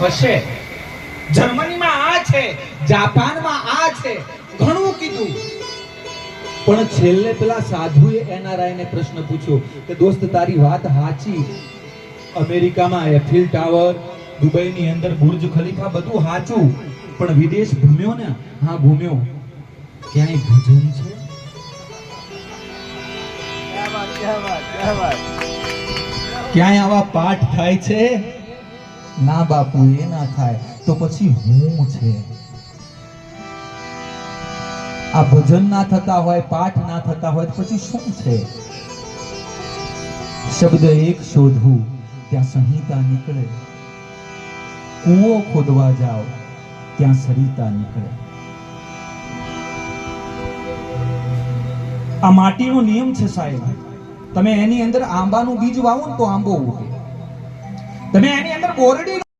હશે, જર્મનીમાં આ છે, જાપાનમાં આ છે, ઘણું કીધું. પણ છેલ્લે પેલા સાધુએ NRI ને પ્રશ્ન પૂછ્યો કે દોસ્ત તારી વાત સાચી, અમેરિકામાં એફિલ ટાવર, દુબઈની અંદર બુર્જ ખલીફા બધું સાચું, પણ વિદેશ ભૂમ્યો ને? હા ભૂમ્યો. ક્યાંય ભજન છે? ક્યાંય આવા પાઠ થાય છે? ના બાપુ, એ ના થાય. તો પછી હું છે. આ ભજન ના થતા હોય, પાઠ ના થતા હોય, પછી શું છે? શબ્દ એક શોધવું ત્યાં સંહિતા નીકળે, કૂવો ખોદવા જાઓ ત્યાં સરિતા નીકળે. આ માટીનો નિયમ છે સાહેબ. તમે એની અંદર આંબાનું બીજ વાવો ને તો આંબો ઉગે. તમે એની અંદર બોરડી